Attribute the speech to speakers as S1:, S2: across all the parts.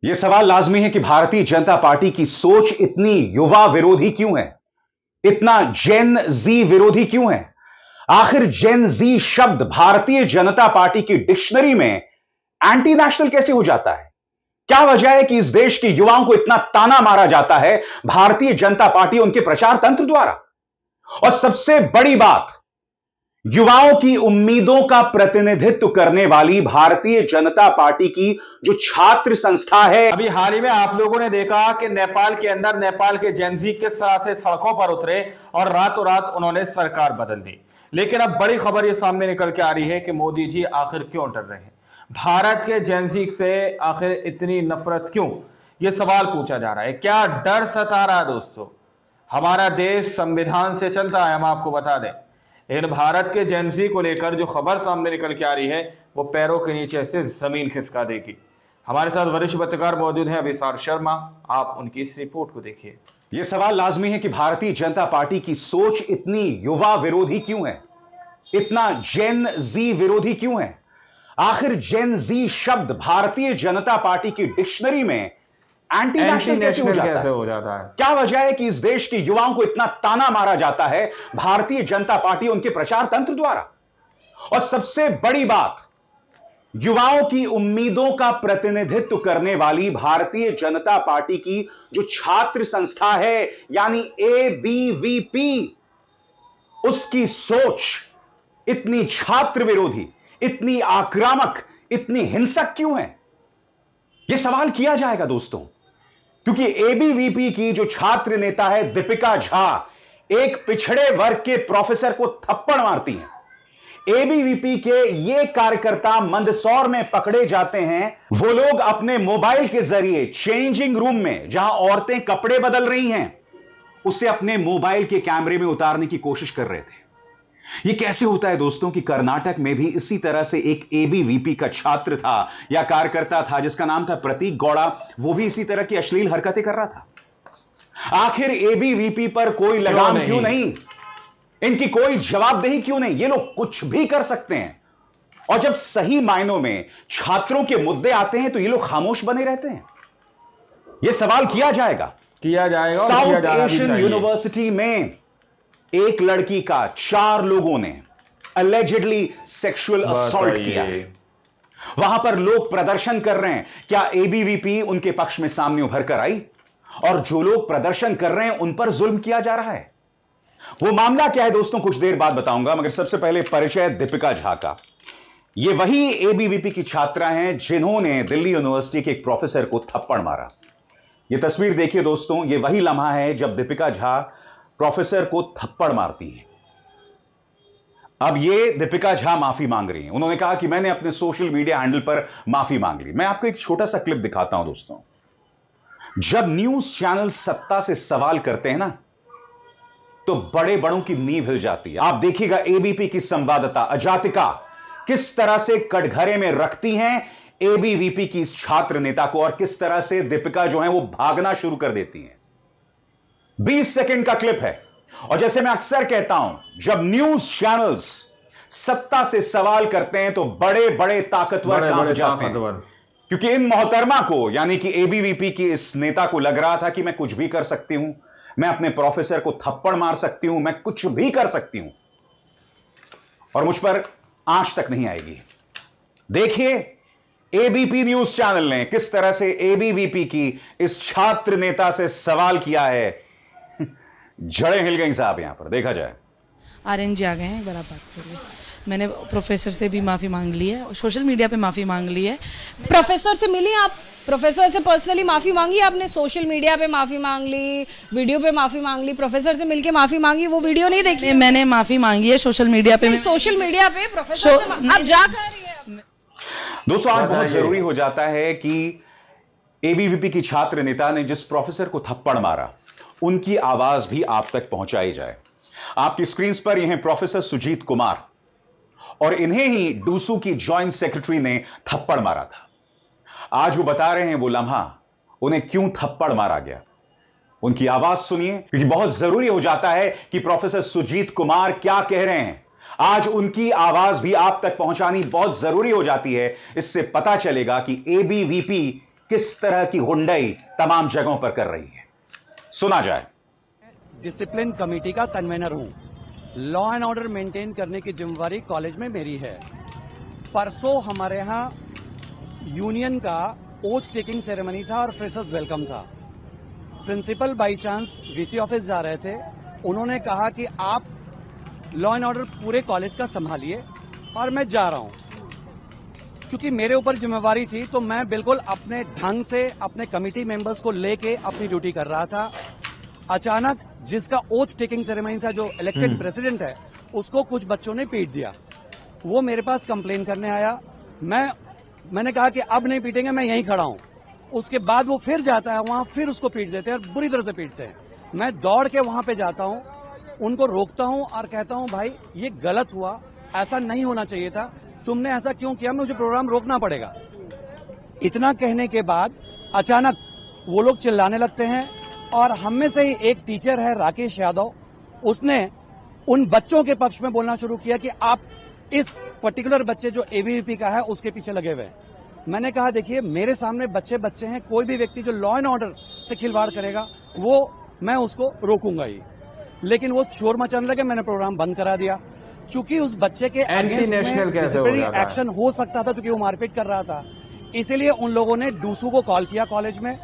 S1: यह सवाल लाजमी है कि भारतीय जनता पार्टी की सोच इतनी युवा विरोधी क्यों है? इतना जेन जी विरोधी क्यों है? आखिर जेन जी शब्द भारतीय जनता पार्टी की डिक्शनरी में एंटी नेशनल कैसे हो जाता है? क्या वजह है कि इस देश के युवाओं को इतना ताना मारा जाता है भारतीय जनता पार्टी उनके प्रचार तंत्र द्वारा? और सबसे बड़ी बात, युवाओं की उम्मीदों का प्रतिनिधित्व करने वाली भारतीय जनता पार्टी की जो छात्र संस्था है।
S2: अभी हाल ही में आप लोगों ने देखा कि नेपाल के अंदर नेपाल के जेनजी किस तरह से सड़कों पर उतरे और रातों रात उन्होंने सरकार बदल दी। लेकिन अब बड़ी खबर ये सामने निकल के आ रही है कि मोदी जी आखिर क्यों डर रहे हैं? भारत के जेनजी से आखिर इतनी नफरत क्यों? ये सवाल पूछा जा रहा है। क्या डर सता रहा है? दोस्तों, हमारा देश संविधान से चलता है, हम आपको बता दें। लेकिन भारत के जेनजी को लेकर जो खबर सामने निकल के आ रही है वो पैरों के नीचे से जमीन खिसका देगी। हमारे साथ वरिष्ठ पत्रकार मौजूद हैं अभिसार शर्मा, आप उनकी इस रिपोर्ट को देखिए।
S1: यह सवाल लाजमी है कि भारतीय जनता पार्टी की सोच इतनी युवा विरोधी क्यों है? इतना जेन जी विरोधी क्यों है? आखिर जेन जी शब्द भारतीय जनता पार्टी की डिक्शनरी में एंटी नेशनल कैसे हो जाता है? क्या वजह है कि इस देश के युवाओं को इतना ताना मारा जाता है भारतीय जनता पार्टी उनके प्रचार तंत्र द्वारा? और सबसे बड़ी बात, युवाओं की उम्मीदों का प्रतिनिधित्व करने वाली भारतीय जनता पार्टी की जो छात्र संस्था है यानी एबीवीपी, उसकी सोच इतनी छात्र विरोधी, इतनी आक्रामक, इतनी हिंसक क्यों है? यह सवाल किया जाएगा दोस्तों, क्योंकि एबीवीपी की जो छात्र नेता है दीपिका झा एक पिछड़े वर्ग के प्रोफेसर को थप्पड़ मारती हैं। एबीवीपी के ये कार्यकर्ता मंदसौर में पकड़े जाते हैं। वो लोग अपने मोबाइल के जरिए चेंजिंग रूम में जहां औरतें कपड़े बदल रही हैं उसे अपने मोबाइल के कैमरे में उतारने की कोशिश कर रहे थे। यह कैसे होता है दोस्तों कि कर्नाटक में भी इसी तरह से एक एबीवीपी का छात्र था या कार्यकर्ता था जिसका नाम था प्रतीक गौड़ा, वो भी इसी तरह की अश्लील हरकतें कर रहा था। आखिर एबीवीपी पर कोई लगाम क्यों नहीं? इनकी कोई जवाबदेही क्यों नहीं? ये लोग कुछ भी कर सकते हैं और जब सही मायनों में छात्रों के मुद्दे आते हैं तो ये लोग खामोश बने रहते हैं। यह सवाल किया जाएगा। साउथ एशियन यूनिवर्सिटी में एक लड़की का 4 लोगों ने अलेजिडली सेक्सुअल असॉल्ट किया है। वहां पर लोग प्रदर्शन कर रहे हैं। क्या एबीवीपी उनके पक्ष में सामने उभर कर आई? और जो लोग प्रदर्शन कर रहे हैं उन पर जुल्म किया जा रहा है। वो मामला क्या है दोस्तों, कुछ देर बाद बताऊंगा, मगर सबसे पहले परिचय दीपिका झा का। ये वही एबीवीपी की छात्रा हैं जिन्होंने दिल्ली यूनिवर्सिटी के एक प्रोफेसर को थप्पड़ मारा। ये तस्वीर देखिए दोस्तों, ये वही लम्हा है जब दीपिका झा प्रोफेसर को थप्पड़ मारती हैं। अब ये दीपिका झा माफी मांग रही हैं। उन्होंने कहा कि मैंने अपने सोशल मीडिया हैंडल पर माफी मांग ली। मैं आपको एक छोटा सा क्लिप दिखाता हूं दोस्तों। जब न्यूज चैनल सत्ता से सवाल करते हैं ना तो बड़े बड़ों की नींव हिल जाती है। आप देखिएगा एबीपी की संवाददाता अजातिका किस तरह से कटघरे में रखती हैं एबीवीपी की इस छात्र नेता को और किस तरह से दीपिका जो है वो भागना शुरू कर देती हैं। 20 सेकंड का क्लिप है। और जैसे मैं अक्सर कहता हूं, जब न्यूज चैनल्स सत्ता से सवाल करते हैं तो बड़े बड़े ताकतवर काम जाते हैं, क्योंकि इन मोहतरमा को यानी कि एबीवीपी की इस नेता को लग रहा था कि मैं कुछ भी कर सकती हूं, मैं अपने प्रोफेसर को थप्पड़ मार सकती हूं, मैं कुछ भी कर सकती हूं और मुझ पर आंच तक नहीं आएगी। देखिए एबीपी न्यूज चैनल ने किस तरह से एबीवीपी की इस छात्र नेता से सवाल किया है। जड़ें हिल गई साहब। यहां पर देखा जाए,
S3: आर्यन जी आ गए हैं, एक बार आप बात करिए। मैंने प्रोफेसर से भी माफ़ी मांग ली है और सोशल मीडिया पे माफ़ी मांग ली है।
S4: प्रोफेसर से मिली आप? प्रोफेसर से पर्सनली माफ़ी मांगी आपने? सोशल मीडिया पे माफ़ी मांग ली, वीडियो पे माफ़ी मांग ली, प्रोफेसर से मिलके माफ़ी मांगी, वो वीडियो नहीं देखी?
S3: मैंने माफ़ी मांगी है सोशल मीडिया पे।
S4: सोशल मीडिया पे प्रोफेसर से आप जा कर रही है?
S1: दोस्तों आज बहुत जरूरी हो जाता है कि एबीवीपी की छात्र नेता ने जिस प्रोफेसर को थप्पड़ मारा उनकी आवाज भी आप तक पहुंचाई जाए। आपकी स्क्रीन पर यह हैं प्रोफेसर सुजीत कुमार और इन्हें ही डूसू की जॉइंट सेक्रेटरी ने थप्पड़ मारा था। आज वो बता रहे हैं वो लम्हा, उन्हें क्यों थप्पड़ मारा गया। उनकी आवाज सुनिए, क्योंकि बहुत जरूरी हो जाता है कि प्रोफेसर सुजीत कुमार क्या कह रहे हैं। आज उनकी आवाज भी आप तक पहुंचानी बहुत जरूरी हो जाती है। इससे पता चलेगा कि एबीवीपी किस तरह की हुंडई तमाम जगहों पर कर रही है। सुना जाए।
S5: डिसिप्लिन कमेटी का कन्वेनर हूं। लॉ एंड ऑर्डर मेंटेन करने की जिम्मेवारी कॉलेज में मेरी है। परसों हमारे यहां यूनियन का ओथ टेकिंग सेरेमनी था और फ्रेशर्स वेलकम था। Principal by chance VC office जा रहे थे। उन्होंने कहा कि आप लॉ एंड ऑर्डर पूरे कॉलेज का संभालिए और मैं जा रहा हूं। क्योंकि मेरे ऊपर जिम्मेवारी थी तो मैं बिल्कुल अपने ढंग से अपने कमेटी मेंबर्स को लेके अपनी ड्यूटी कर रहा था। अचानक जिसका ओथ टेकिंग सेरेमनी था, जो इलेक्टेड प्रेसिडेंट है, उसको कुछ बच्चों ने पीट दिया। वो मेरे पास कंप्लेन करने आया। मैंने कहा कि अब नहीं पीटेंगे, मैं यहीं खड़ा हूं। उसके बाद वो फिर जाता है वहां, फिर उसको पीट देते हैं और बुरी तरह से पीटते हैं। मैं दौड़ के वहां पे जाता हूं, उनको रोकता हूं और कहता हूं भाई ये गलत हुआ, ऐसा नहीं होना चाहिए था, तुमने ऐसा क्यों किया, मुझे प्रोग्राम रोकना पड़ेगा। इतना कहने के बाद अचानक वो लोग चिल्लाने लगते हैं और हम में से ही एक टीचर है राकेश यादव, उसने उन बच्चों के पक्ष में बोलना शुरू किया कि आप इस पर्टिकुलर बच्चे जो एबीवीपी का है उसके पीछे लगे हुए हैं। मैंने कहा देखिए मेरे सामने बच्चे हैं, कोई भी व्यक्ति जो लॉ एंड ऑर्डर से खिलवाड़ करेगा वो मैं उसको रोकूंगा ही। लेकिन वो शोर मचाने लगे, मैंने प्रोग्राम बंद करा दिया। चूंकि उस बच्चे के एक्शन हो सकता था, क्योंकि वो मारपीट कर रहा था, इसीलिए उन लोगों ने डूसू को कॉल किया कॉलेज में।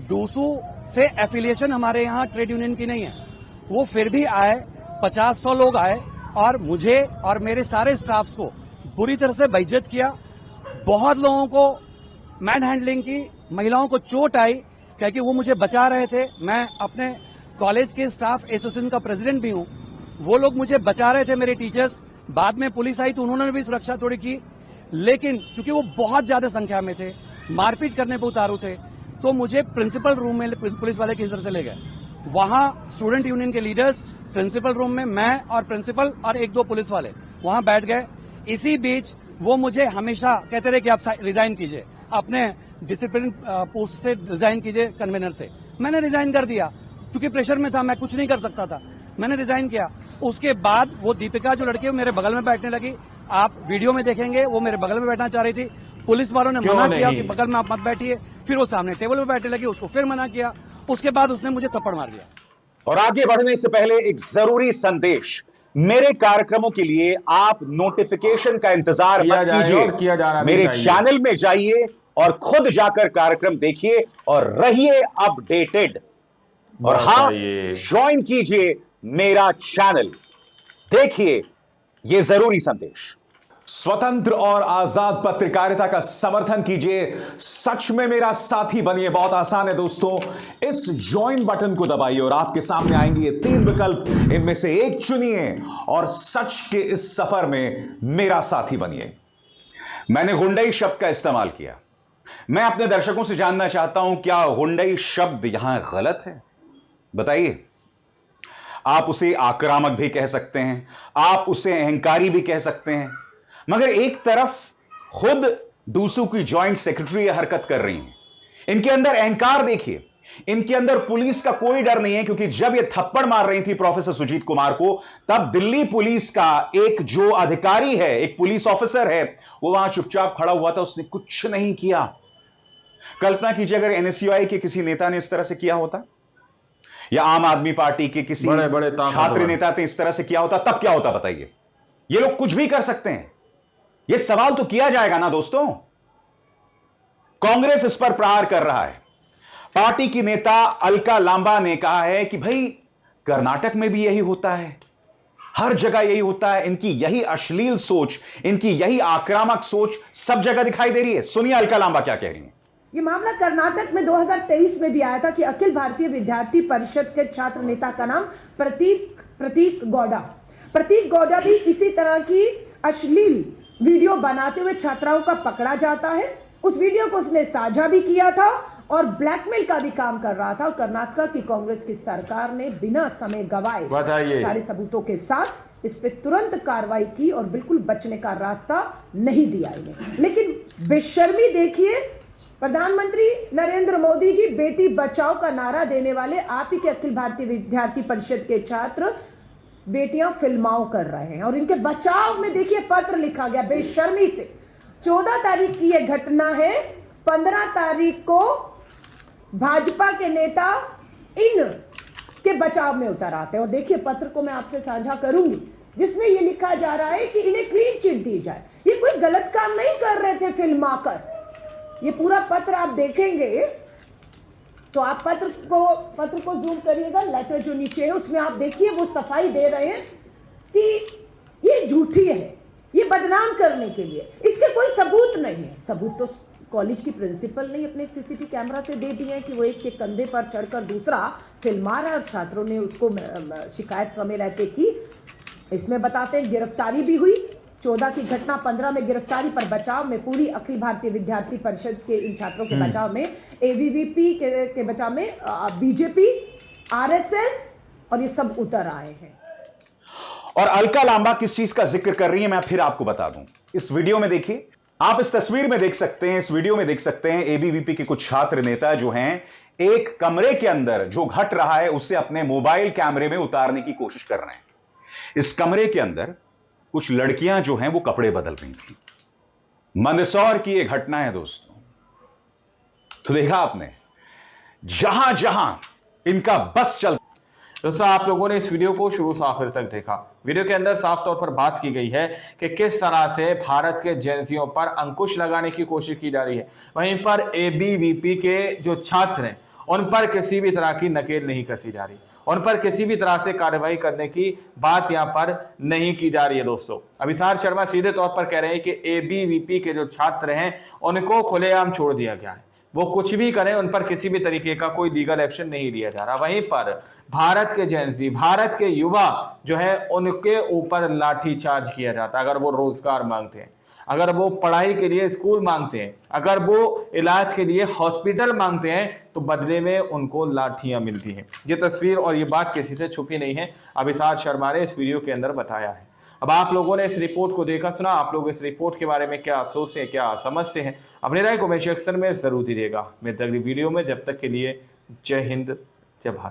S5: डूसू से एफिलिएशन हमारे यहाँ ट्रेड यूनियन की नहीं है। वो फिर भी आए, 50-100 लोग आए और मुझे और मेरे सारे स्टाफ्स को बुरी तरह से बेइज्जत किया। बहुत लोगों को मैन हैंडलिंग की, महिलाओं को चोट आई क्योंकि वो मुझे बचा रहे थे। मैं अपने कॉलेज के स्टाफ एसोसिएशन का प्रेसिडेंट भी हूं। वो लोग मुझे बचा रहे थे, मेरे टीचर्स। बाद में पुलिस आई तो उन्होंने भी सुरक्षा थोड़ी की, लेकिन चूंकि वो बहुत ज्यादा संख्या में थे, मारपीट करने पर उतारू थे, तो मुझे प्रिंसिपल रूम में पुलिस वाले किस तरह से ले गए। वहां स्टूडेंट यूनियन के लीडर्स प्रिंसिपल रूम में, मैं और प्रिंसिपल और 1-2 पुलिस वाले वहां बैठ गए। इसी बीच वो मुझे हमेशा कहते रहे कि आप रिजाइन कीजिए, अपने डिसिप्लिन पोस्ट से रिजाइन कीजिए, कन्वेनर से। मैंने रिजाइन कर दिया क्योंकि प्रेशर में था, मैं कुछ नहीं कर सकता था, मैंने रिजाइन किया। उसके बाद वो दीपिका जो लड़की है मेरे बगल में बैठने लगी। आप वीडियो में देखेंगे, वो मेरे बगल में बैठना चाह रही थी। पुलिस वालों ने मना किया कि बगल में आप मत बैठिए। फिर वो सामने टेबल में बैठने लगी, उसको फिर मना किया। उसके बाद उसने मुझे थप्पड़ मार दिया।
S1: और आगे बढ़ने से पहले एक जरूरी संदेश। मेरे कार्यक्रमों के लिए आप नोटिफिकेशन का इंतजार मत कीजिए, मेरे चैनल में जाइए और खुद जाकर कार्यक्रम देखिए और रहिए अपडेटेड। और हाँ, ज्वाइन कीजिए मेरा चैनल, देखिए यह जरूरी संदेश। स्वतंत्र और आजाद पत्रकारिता का समर्थन कीजिए, सच में मेरा साथी बनिए। बहुत आसान है दोस्तों, इस ज्वाइन बटन को दबाइए और आपके सामने आएंगे ये 3 विकल्प, इनमें से एक चुनिए और सच के इस सफर में मेरा साथी बनिए। मैंने हुंडई शब्द का इस्तेमाल किया। मैं अपने दर्शकों से जानना चाहता हूं, क्या हुंडई शब्द यहां गलत है? बताइए। आप उसे आक्रामक भी कह सकते हैं, आप उसे अहंकारी भी कह सकते हैं, मगर एक तरफ खुद डूसू की जॉइंट सेक्रेटरी हरकत कर रही हैं। इनके अंदर अहंकार देखिए, इनके अंदर पुलिस का कोई डर नहीं है, क्योंकि जब ये थप्पड़ मार रही थी प्रोफेसर सुजीत कुमार को, तब दिल्ली पुलिस का एक जो अधिकारी है, एक पुलिस ऑफिसर है, वो वहां चुपचाप खड़ा हुआ था, उसने कुछ नहीं किया। कल्पना कीजिए अगर एनएसयूआई के किसी नेता ने इस तरह से किया होता, या आम आदमी पार्टी के किसी बड़े छात्र नेता ने इस तरह से किया होता, तब क्या होता बताइए। ये लोग कुछ भी कर सकते हैं, यह सवाल तो किया जाएगा ना दोस्तों। कांग्रेस इस पर प्रहार कर रहा है। पार्टी की नेता अलका लांबा ने कहा है कि भाई कर्नाटक में भी यही होता है, हर जगह यही होता है। इनकी यही अश्लील सोच, इनकी यही आक्रामक सोच सब जगह दिखाई दे रही है। सुनिए अलका लांबा क्या कह रही है।
S6: ये मामला कर्नाटक में 2023 में भी आया था कि अखिल भारतीय विद्यार्थी परिषद के छात्र नेता का नाम प्रतीक गौड़ा भी इसी तरह की अश्लील वीडियो बनाते हुए छात्राओं का पकड़ा जाता है। उस वीडियो को उसने साझा भी किया था और ब्लैकमेल का भी काम कर रहा था। और कर्नाटक की कांग्रेस की सरकार ने बिना समय गवाए सारे सबूतों के साथ इस पे तुरंत कार्रवाई की और बिल्कुल बचने का रास्ता नहीं दिया इन्हें। लेकिन बेशर्मी देखिए, प्रधानमंत्री नरेंद्र मोदी जी बेटी बचाओ का नारा देने वाले आप ही के अखिल भारतीय विद्यार्थी परिषद के छात्र बेटियां फिल्माओ कर रहे हैं और इनके बचाव में देखिए पत्र लिखा गया बेशर्मी से। 14 तारीख की यह घटना है 15 तारीख को भाजपा के नेता इन के बचाव में उतर आते हैं। और देखिए पत्र को मैं आपसे साझा करूंगी, जिसमें यह लिखा जा रहा है कि इन्हें क्लीन चिट दी जाए। ये कोई गलत काम नहीं कर रहे थे फिल्माकर। ये पूरा पत्र आप देखेंगे तो आप पत्र को जूम करिएगा, लेटर जो नीचे है उसमें आप देखिए वो सफाई दे रहे हैं कि ये झूठी है, ये बदनाम करने के लिए। इसके कोई सबूत नहीं है। सबूत तो कॉलेज की प्रिंसिपल ने अपने सीसीटीवी कैमरा से दे दिए हैं कि वो एक के कंधे पर चढ़कर दूसरा फिल्मा रहा है और छात्रों ने उसको शिकायत समय रहते की। इसमें बताते हैं गिरफ्तारी भी हुई। 14 की घटना, 15 में गिरफ्तारी पर बचाव में पूरी अखिल भारतीय विद्यार्थी परिषद के इन छात्रों के बचाव में, एबीवीपी के बचाव में बीजेपी, आरएसएस और ये सब उतर आए हैं।
S1: और अलका लांबा किस चीज का जिक्र कर रही है मैं फिर आपको बता दूं। इस वीडियो में देखिए, आप इस तस्वीर में देख सकते हैं, इस वीडियो में देख सकते हैं एबीवीपी के कुछ छात्र नेता जो हैं एक कमरे के अंदर जो घट रहा है उससे अपने मोबाइल कैमरे में उतारने की कोशिश कर रहे हैं। इस कमरे के अंदर कुछ लड़कियां जो हैं वो कपड़े बदल रही थी। मंदसौर की यह घटना है दोस्तों। तो देखा आपने, जहां जहां इनका बस चल।
S2: दोस्तों आप लोगों ने इस वीडियो को शुरू से आखिर तक देखा। वीडियो के अंदर साफ तौर पर बात की गई है कि किस तरह से भारत के जेनजियों पर अंकुश लगाने की कोशिश की जा रही है। वहीं पर एबीवीपी के जो छात्र हैं उन पर किसी भी तरह की नकेल नहीं कसी जा रही, उन पर किसी भी तरह से कार्रवाई करने की बात यहां पर नहीं की जा रही है। दोस्तों अभिसार शर्मा सीधे तौर पर कह रहे हैं कि एबीवीपी के जो छात्र हैं उनको खुलेआम छोड़ दिया गया है, वो कुछ भी करें, उन पर किसी भी तरीके का कोई लीगल एक्शन नहीं लिया जा रहा। वहीं पर भारत के जेनजी, भारत के युवा जो है उनके ऊपर लाठीचार्ज किया जाता है। अगर वो रोजगार मांगते हैं, अगर वो पढ़ाई के लिए स्कूल मांगते हैं, अगर वो इलाज के लिए हॉस्पिटल मांगते हैं तो बदले में उनको लाठियां मिलती हैं। ये तस्वीर और ये बात किसी से छुपी नहीं है, अभिसार शर्मा ने इस वीडियो के अंदर बताया है। अब आप लोगों ने इस रिपोर्ट को देखा सुना, आप लोग इस रिपोर्ट के बारे में क्या सोचते हैं, क्या समझते हैं, अपनी राय कमेंट सेक्शन में जरूर दीजिएगा। मैं अगली वीडियो में, जब तक के लिए जय हिंद, जय भारत।